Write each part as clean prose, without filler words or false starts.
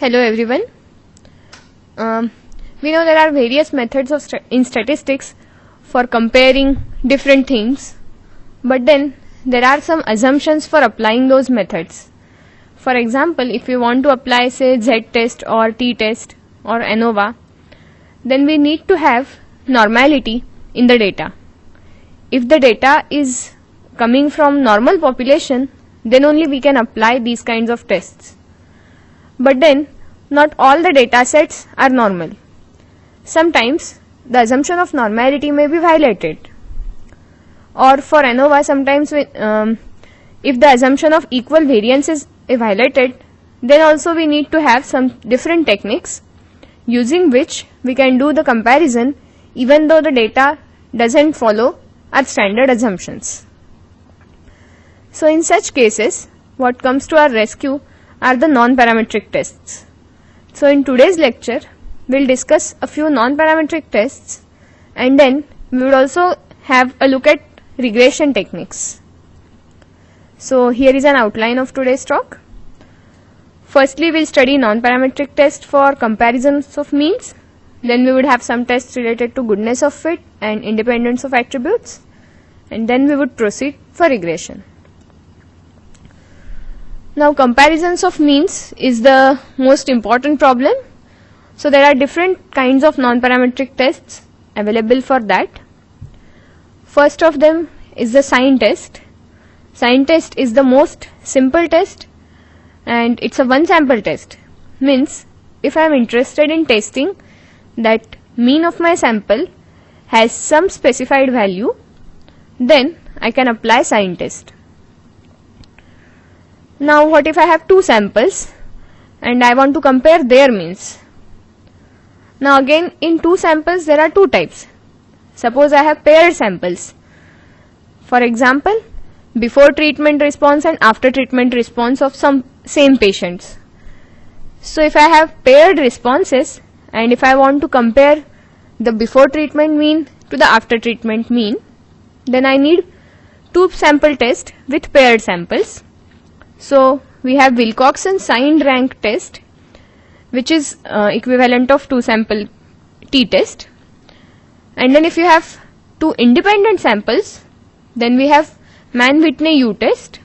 Hello everyone. We know there are various methods of in statistics for comparing different things, but then there are some assumptions for applying those methods. For example, if we want to apply say z-test or t-test or ANOVA, then we need to have normality in the data. If the data is coming from normal population, then only we can apply these kinds of tests. But then not all the data sets are normal. Sometimes the assumption of normality may be violated. Or for ANOVA, sometimes if the assumption of equal variance is violated, then also we need to have some different techniques using which we can do the comparison even though the data doesn't follow our standard assumptions. So in such cases, what comes to our rescue are the non-parametric tests. So in today's lecture, we'll discuss a few non-parametric tests, and then we will also have a look at regression techniques. So here is an outline of today's talk. Firstly, we'll study non-parametric test for comparisons of means. Then we would have some tests related to goodness of fit and independence of attributes, and then we would proceed for regression. Now, comparisons of means is the most important problem. So there are different kinds of non-parametric tests available for that. First of them is the sign test. Sign test is the most simple test, and it's a one sample test. Means if I am interested in testing that mean of my sample has some specified value, then I can apply sign test. Now what if I have two samples and I want to compare their means? Now again, in two samples there are two types. Suppose I have paired samples. For example, before treatment response and after treatment response of some same patients. So if I have paired responses and if I want to compare the before treatment mean to the after treatment mean, then I need two sample test with paired samples. So we have Wilcoxon signed rank test, which is equivalent of two sample t-test. And then if you have two independent samples, then we have Mann-Whitney U-test.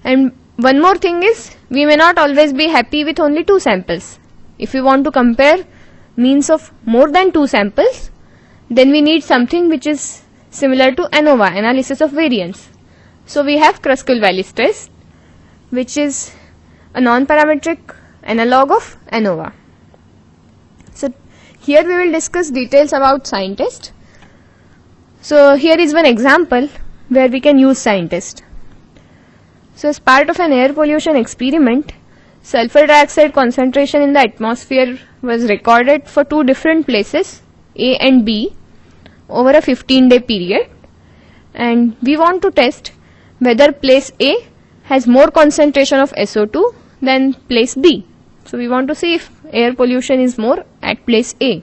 And one more thing is, we may not always be happy with only two samples. If we want to compare means of more than two samples, then we need something which is similar to ANOVA, analysis of variance. So we have Kruskal-Wallis test, which is a non-parametric analog of ANOVA. So here we will discuss details about sign test. So here is one example where we can use sign test. So as part of an air pollution experiment, sulfur dioxide concentration in the atmosphere was recorded for two different places, A and B, over a 15-day period, and we want to test whether place A has more concentration of SO2 than place B. So we want to see if air pollution is more at place A.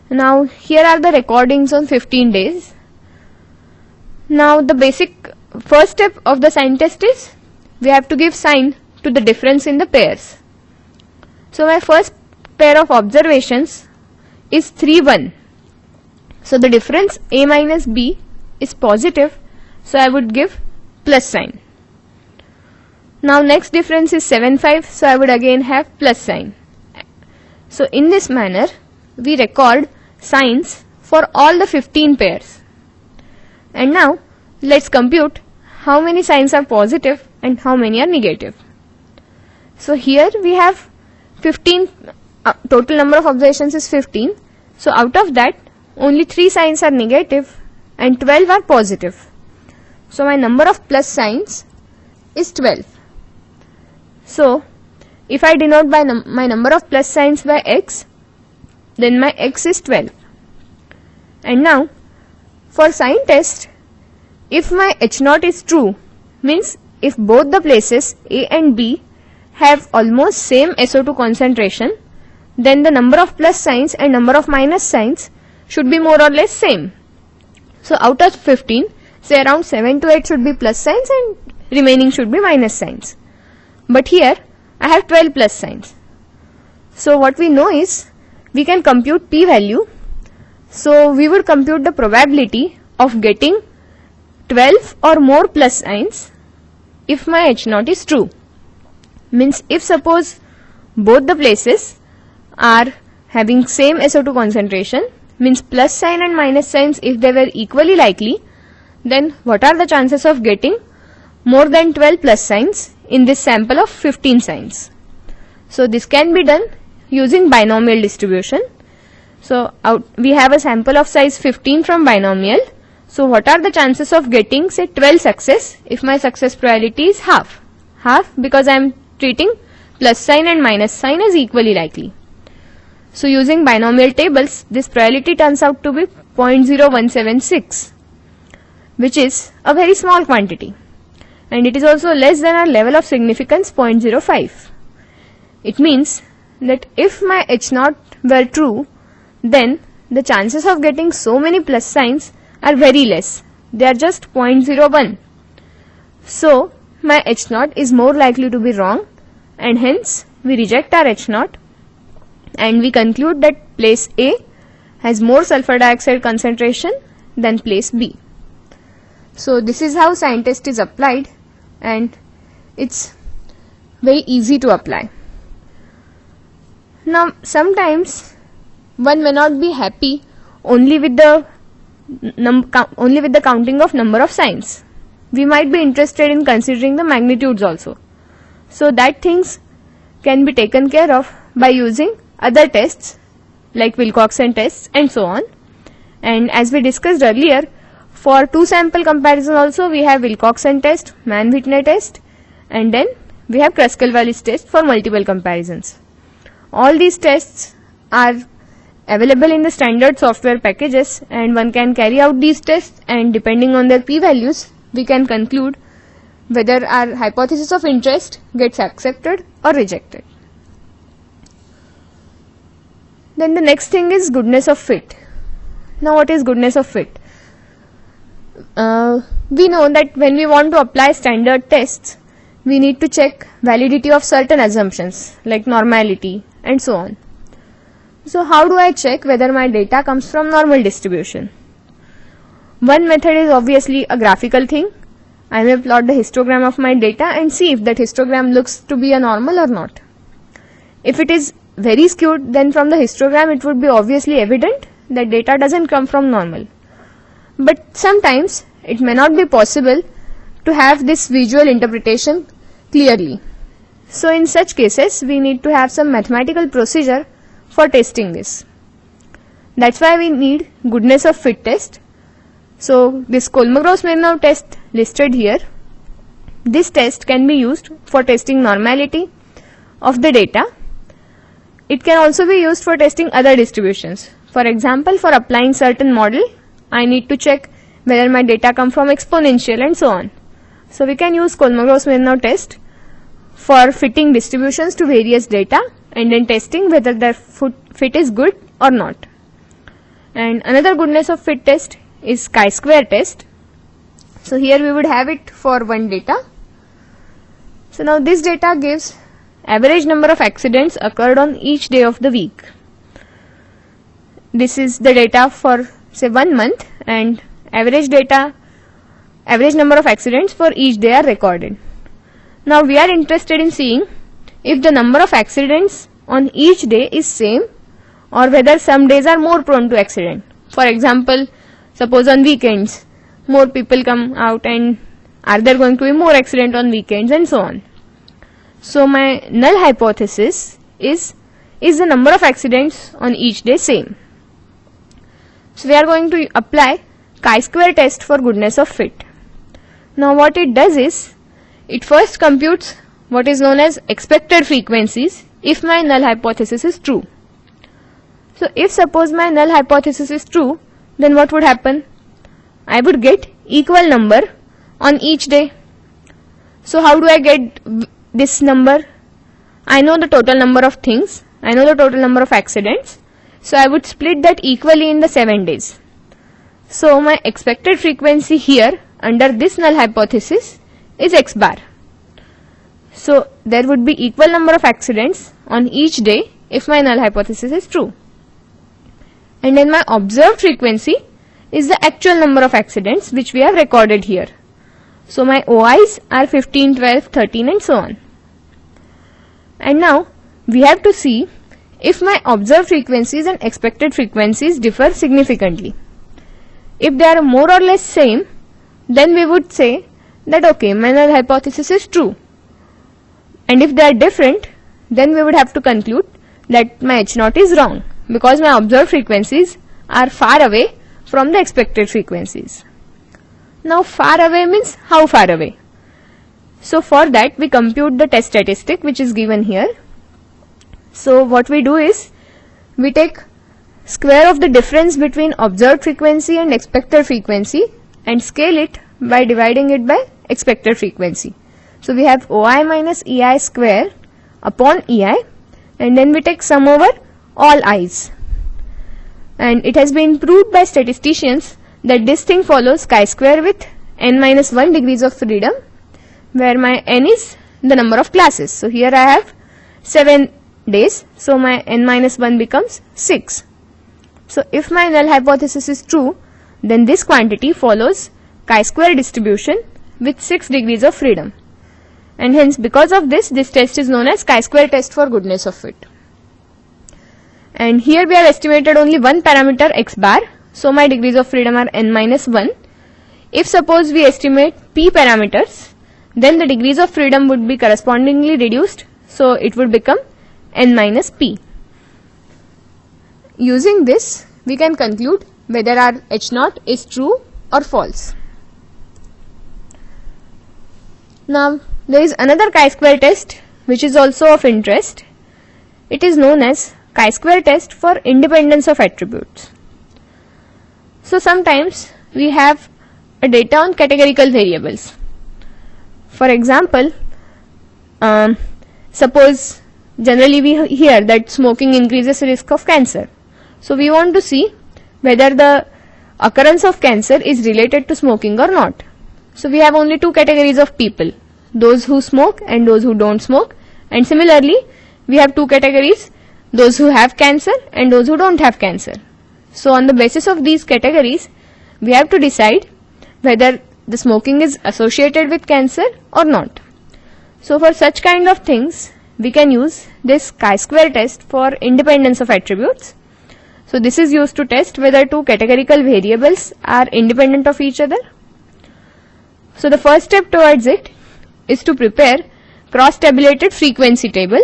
Now here are the recordings on 15 days. Now the basic first step of the sign test is we have to give sign to the difference in the pairs. So my first pair of observations is 3, 1. So the difference A minus B is positive, so I would give plus sign. Now next difference is 7, 5, so I would again have plus sign. So in this manner, we record signs for all the 15 pairs. And now let's compute how many signs are positive and how many are negative. So here we have 15, total number of observations is 15. So out of that, only 3 signs are negative and 12 are positive. So my number of plus signs is 12. So if I denote by my number of plus signs by x, then my x is 12. And now for sign test, if my H0 is true, means if both the places A and B have almost same SO2 concentration, then the number of plus signs and number of minus signs should be more or less same. So out of 15, say around 7 to 8 should be plus signs and remaining should be minus signs. But here I have 12 plus signs. So what we know is we can compute p-value. So we would compute the probability of getting 12 or more plus signs if my H0 is true. Means if suppose both the places are having same SO2 concentration, means plus sign and minus signs, if they were equally likely, then what are the chances of getting more than 12 plus signs in this sample of 15 signs? So this can be done using binomial distribution. So we have a sample of size 15 from binomial. So what are the chances of getting say 12 success if my success probability is half? Half, because I am treating plus sign and minus sign as equally likely. So using binomial tables, this probability turns out to be 0.0176, which is a very small quantity, and it is also less than our level of significance 0.05. It means that if my H0 were true, then the chances of getting so many plus signs are very less. They are just 0.01. So my H0 is more likely to be wrong, and hence we reject our H0 and we conclude that place A has more sulfur dioxide concentration than place B. So this is how sign test is applied, and it's very easy to apply. Now sometimes one may not be happy only with the counting of number of signs. We might be interested in considering the magnitudes also. So that things can be taken care of by using other tests like Wilcoxon tests and so on. And as we discussed earlier, for two sample comparison also we have Wilcoxon test, Mann-Whitney test, and then we have Kruskal-Wallis test for multiple comparisons. All these tests are available in the standard software packages, and one can carry out these tests, and depending on their p-values we can conclude whether our hypothesis of interest gets accepted or rejected. Then the next thing is goodness of fit. Now what is goodness of fit? We know that when we want to apply standard tests, we need to check validity of certain assumptions like normality and so on. So how do I check whether my data comes from normal distribution? One method is obviously a graphical thing. I may plot the histogram of my data and see if that histogram looks to be a normal or not. If it is very skewed, then from the histogram it would be obviously evident that data doesn't come from normal. But sometimes it may not be possible to have this visual interpretation clearly. So in such cases we need to have some mathematical procedure for testing this. That's why we need goodness of fit test. So this Kolmogorov-Smirnov test listed here, this test can be used for testing normality of the data. It can also be used for testing other distributions. For example, for applying certain model, I need to check whether my data come from exponential and so on. So we can use Kolmogorov-Smirnov test for fitting distributions to various data and then testing whether their fit is good or not. And another goodness of fit test is chi-square test. So here we would have it for one data. So now this data gives average number of accidents occurred on each day of the week. This is the data for say 1 month, and average number of accidents for each day are recorded. Now we are interested in seeing if the number of accidents on each day is same or whether some days are more prone to accident. For example, suppose on weekends more people come out, and are there going to be more accident on weekends and so on. So my null hypothesis is the number of accidents on each day same? So we are going to apply chi-square test for goodness of fit. Now what it does is, it first computes what is known as expected frequencies if my null hypothesis is true. So if suppose my null hypothesis is true, then what would happen? I would get equal number on each day. So how do I get this number? I know the total number of things, I know the total number of accidents, so I would split that equally in the 7 days. So my expected frequency here under this null hypothesis is x bar. So there would be equal number of accidents on each day if my null hypothesis is true. And then my observed frequency is the actual number of accidents which we have recorded here. So my OIs are 15, 12, 13 and so on. And now we have to see if my observed frequencies and expected frequencies differ significantly. If they are more or less same, then we would say that okay, my null hypothesis is true. And if they are different, then we would have to conclude that my H0 is wrong, because my observed frequencies are far away from the expected frequencies. Now far away means how far away? So for that we compute the test statistic which is given here. So what we do is we take square of the difference between observed frequency and expected frequency and scale it by dividing it by expected frequency. So we have OI minus EI square upon EI, and then we take sum over all i's. And it has been proved by statisticians that this thing follows chi-square with n minus 1 degrees of freedom, where my n is the number of classes. So here I have 7 days, so my n minus 1 becomes 6. So if my null hypothesis is true, then this quantity follows chi-square distribution with 6 degrees of freedom. And hence because of this test is known as chi-square test for goodness of fit. And here we have estimated only one parameter x bar, so my degrees of freedom are n minus 1. If suppose we estimate p parameters, then the degrees of freedom would be correspondingly reduced, so it would become n minus p. Using this, we can conclude whether our H0 is true or false. Now, there is another chi-square test which is also of interest. It is known as chi-square test for independence of attributes. So sometimes we have a data on categorical variables. For example, suppose generally we hear that smoking increases risk of cancer. So we want to see whether the occurrence of cancer is related to smoking or not. So we have only two categories of people, those who smoke and those who don't smoke, and similarly we have two categories, those who have cancer and those who don't have cancer. So on the basis of these categories, we have to decide whether the smoking is associated with cancer or not. So for such kind of things, we can use this chi-square test for independence of attributes. So this is used to test whether two categorical variables are independent of each other. So the first step towards it is to prepare cross-tabulated frequency table,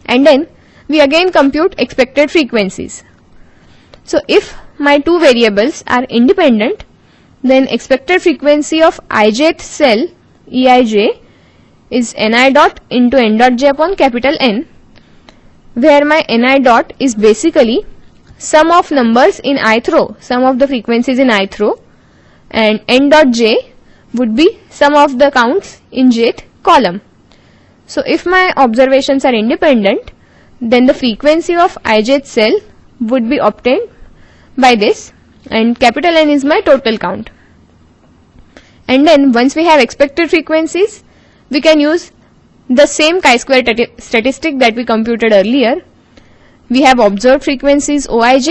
and then we again compute expected frequencies. So if my two variables are independent, then expected frequency of ijth cell Eij is ni dot into n dot j upon capital N, where my ni dot is basically sum of numbers in ith row, sum of the frequencies in ith row, and n dot j would be sum of the counts in jth column. So if my observations are independent, then the frequency of ijth cell would be obtained by this, and capital N is my total count. And then once we have expected frequencies, we can use the same chi-square statistic that we computed earlier. We have observed frequencies Oij,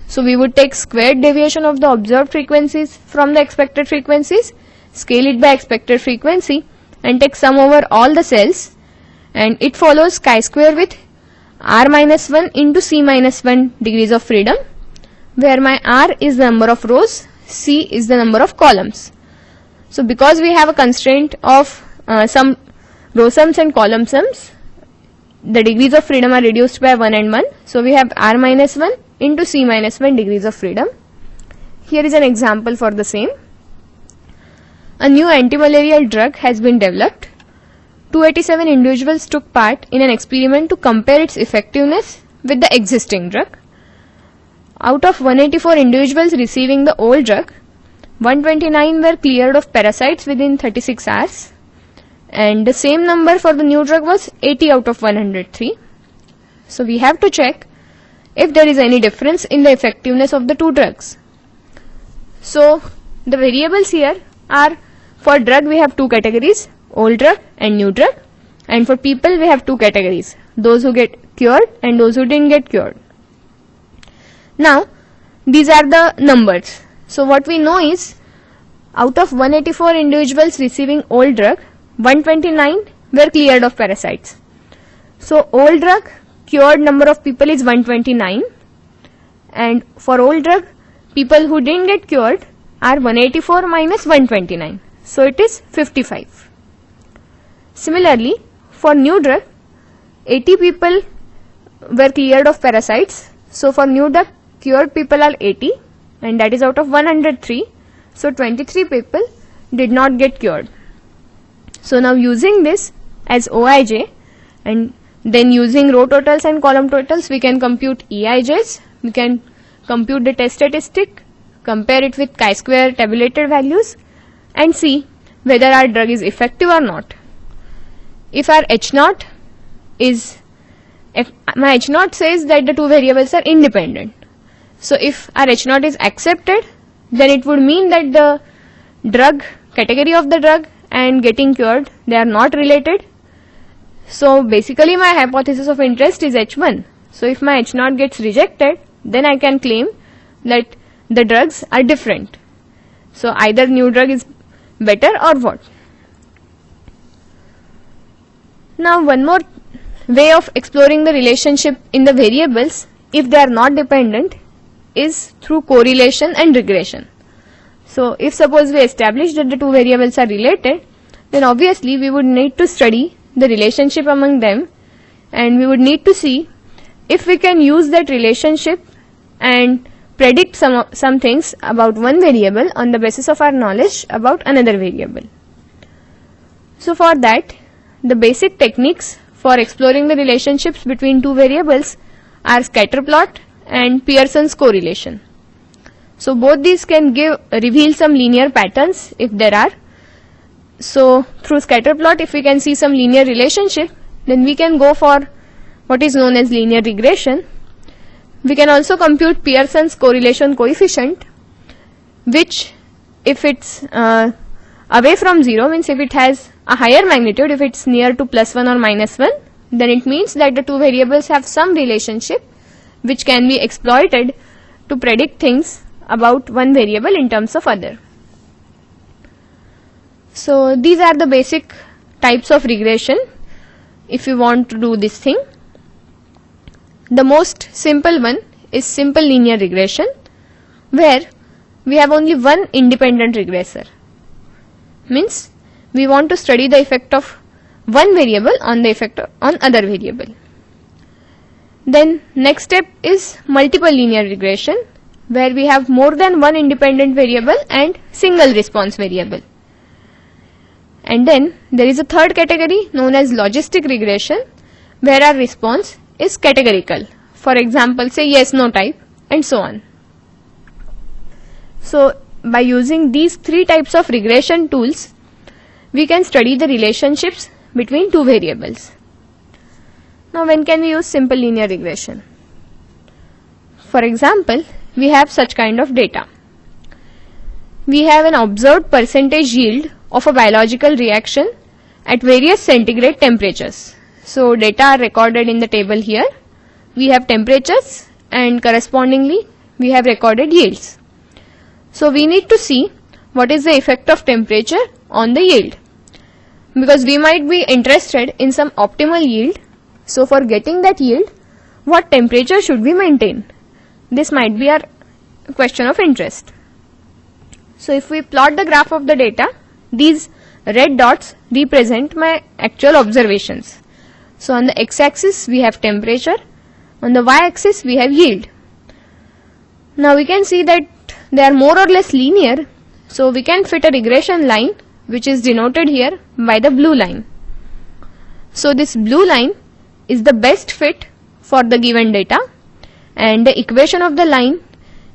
so we would take squared deviation of the observed frequencies from the expected frequencies, scale it by expected frequency, and take sum over all the cells, and it follows chi-square with r minus 1 into c minus 1 degrees of freedom, where my r is the number of rows, c is the number of columns. So because we have a constraint of some row sums and column sums, the degrees of freedom are reduced by 1 and 1. So we have r minus 1 into c minus 1 degrees of freedom. Here is an example for the same. A new anti-malarial drug has been developed. 287 individuals took part in an experiment to compare its effectiveness with the existing drug. Out of 184 individuals receiving the old drug, 129 were cleared of parasites within 36 hours, and the same number for the new drug was 80 out of 103. So we have to check if there is any difference in the effectiveness of the two drugs. So the variables here are, for drug we have two categories, old drug and new drug, and for people we have two categories, those who get cured and those who didn't get cured. Now these are the numbers. So what we know is, out of 184 individuals receiving old drug, 129 were cleared of parasites. So old drug cured number of people is 129, and for old drug people who didn't get cured are 184 minus 129, so it is 55. Similarly, for new drug, 80 people were cleared of parasites, so for new drug cured people are 80, and that is out of 103, so 23 people did not get cured. So now using this as OIJ and then using row totals and column totals, we can compute EIJs, we can compute the test statistic, compare it with chi-square tabulated values, and see whether our drug is effective or not. If our H0 is, if my H0 says that the two variables are independent, so if our H0 is accepted, then it would mean that the drug, category of the drug and getting cured, they are not related. So basically my hypothesis of interest is H1. So if my H0 gets rejected, then I can claim that the drugs are different. So either new drug is better or what. Now one more way of exploring the relationship in the variables, if they are not dependent, is through correlation and regression. So if suppose we establish that the two variables are related, then obviously we would need to study the relationship among them, and we would need to see if we can use that relationship and predict some things about one variable on the basis of our knowledge about another variable. So for that, the basic techniques for exploring the relationships between two variables are scatter plot and Pearson's correlation. So both these can reveal some linear patterns if there are. So through scatter plot, if we can see some linear relationship, then we can go for what is known as linear regression. We can also compute Pearson's correlation coefficient, which if it's away from 0, means if it has a higher magnitude, if it's near to +1 or -1, then it means that the two variables have some relationship which can be exploited to predict things about one variable in terms of other. So these are the basic types of regression if you want to do this thing. The most simple one is simple linear regression, where we have only one independent regressor. Means we want to study the effect of one variable on the effect on other variable. Then next step is multiple linear regression, where we have more than one independent variable and single response variable. And then there is a third category known as logistic regression, where our response is categorical. For example, say yes, no type, and so on. So by using these three types of regression tools, we can study the relationships between two variables. Now when can we use simple linear regression? For example, we have such kind of data. We have an observed percentage yield of a biological reaction at various centigrade temperatures. So data are recorded in the table here. We have temperatures and correspondingly we have recorded yields. So we need to see what is the effect of temperature on the yield, because we might be interested in some optimal yield. So for getting that yield, what temperature should we maintain? This might be our question of interest. So if we plot the graph of the data, these red dots represent my actual observations. So on the x-axis we have temperature, on the y-axis we have yield. Now we can see that they are more or less linear, so we can fit a regression line which is denoted here by the blue line. So this blue line is the best fit for the given data, and the equation of the line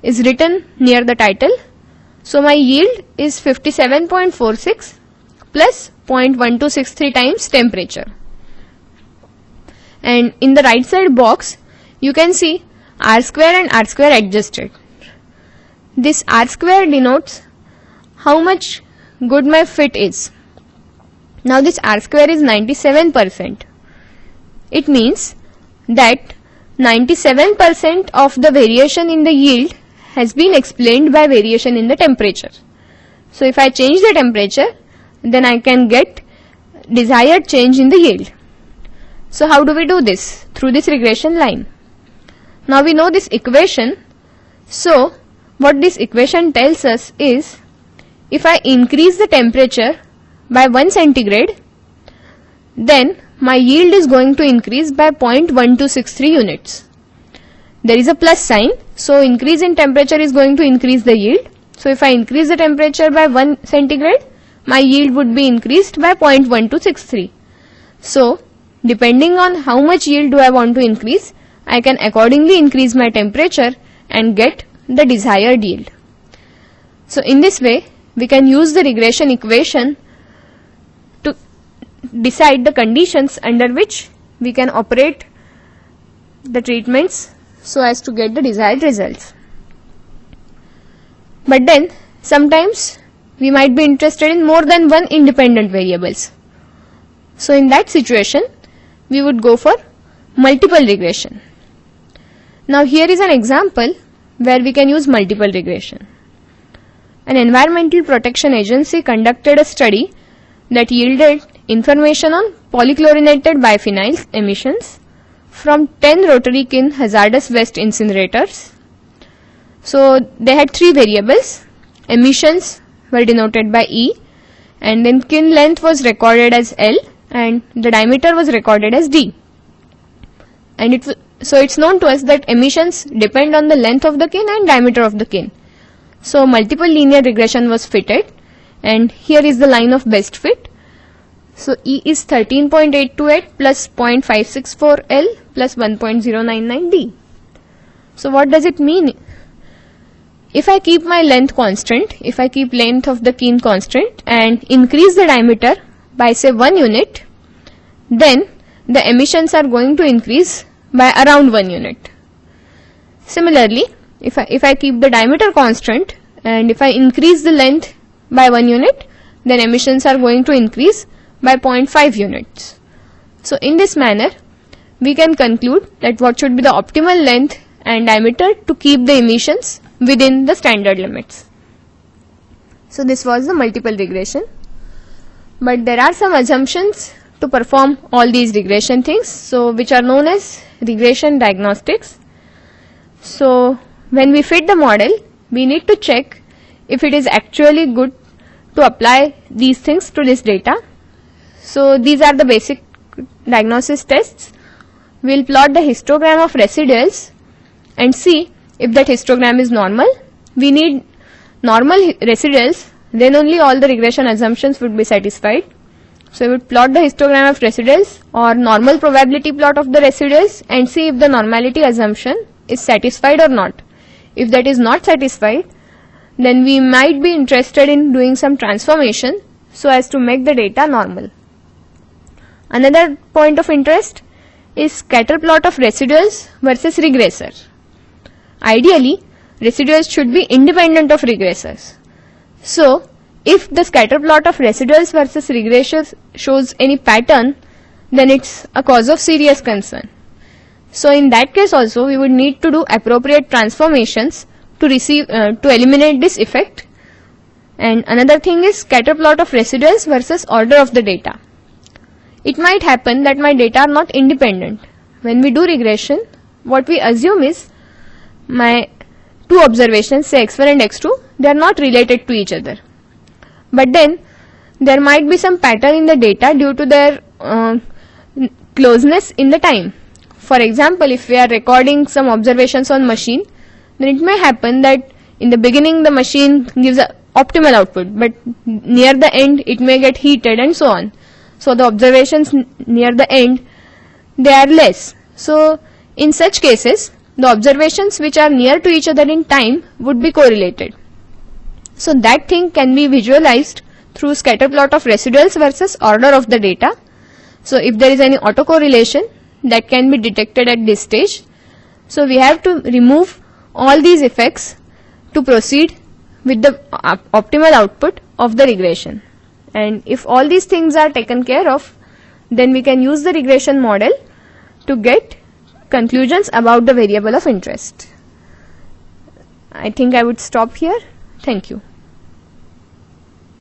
is written near the title. So my yield is 57.46 plus 0.1263 times temperature. And in the right side box, you can see R square and R square adjusted. This R square denotes how much good my fit is. Now this R square is 97%. It means that 97% of the variation in the yield has been explained by variation in the temperature. So if I change the temperature, then I can get desired change in the yield. So how do we do this? Through this regression line. Now we know this equation. So what this equation tells us is, if I increase the temperature by 1 centigrade, then my yield is going to increase by 0.1263 units. There is a plus sign, so increase in temperature is going to increase the yield. So if I increase the temperature by 1 centigrade, my yield would be increased by 0.1263. So depending on how much yield do I want to increase, I can accordingly increase my temperature and get the desired yield. So in this way, we can use the regression equation to decide the conditions under which we can operate the treatments so as to get the desired results. But then sometimes we might be interested in more than one independent variables. So in that situation, we would go for multiple regression. Now here is an example where we can use multiple regression. An Environmental Protection Agency conducted a study that yielded information on polychlorinated biphenyl emissions from 10 rotary kiln hazardous waste incinerators. So they had 3 variables. Emissions were denoted by E, and then kiln length was recorded as L, and the diameter was recorded as D. And so it's known to us that emissions depend on the length of the kiln and diameter of the kiln. So multiple linear regression was fitted, and here is the line of best fit. So E is 13.828 plus 0.564 L plus 1.099 D. So what does it mean? If I keep my length constant, if I keep length of the kiln constant and increase the diameter by say 1 unit, then the emissions are going to increase by around 1 unit. Similarly, if I keep the diameter constant and if I increase the length by 1 unit, then emissions are going to increase by 0.5 units. So in this manner, we can conclude that what should be the optimal length and diameter to keep the emissions within the standard limits. So this was the multiple regression. But there are some assumptions to perform all these regression things, so which are known as regression diagnostics. So when we fit the model, we need to check if it is actually good to apply these things to this data. So these are the basic diagnosis tests. We'll plot the histogram of residuals and see if that histogram is normal. We need normal residuals, then only all the regression assumptions would be satisfied. So we would plot the histogram of residuals or normal probability plot of the residuals and see if the normality assumption is satisfied or not. If that is not satisfied, then we might be interested in doing some transformation so as to make the data normal. Another point of interest is scatter plot of residuals versus regressor. Ideally, residuals should be independent of regressors. So, if the scatter plot of residuals versus regressors shows any pattern, then it's a cause of serious concern. So in that case also, we would need to do appropriate transformations to eliminate this effect. And another thing is scatter plot of residuals versus order of the data. It might happen that my data are not independent. When we do regression, what we assume is my two observations, say x1 and x2, they are not related to each other. But then there might be some pattern in the data due to their closeness in the time. For example, if we are recording some observations on machine, then it may happen that in the beginning the machine gives an optimal output, but near the end it may get heated and so on. So the observations near the end, they are less. So in such cases, the observations which are near to each other in time would be correlated. So that thing can be visualized through scatter plot of residuals versus order of the data. So if there is any autocorrelation, that can be detected at this stage. So we have to remove all these effects to proceed with the optimal output of the regression. And if all these things are taken care of, then we can use the regression model to get conclusions about the variable of interest. I think I would stop here. Thank you.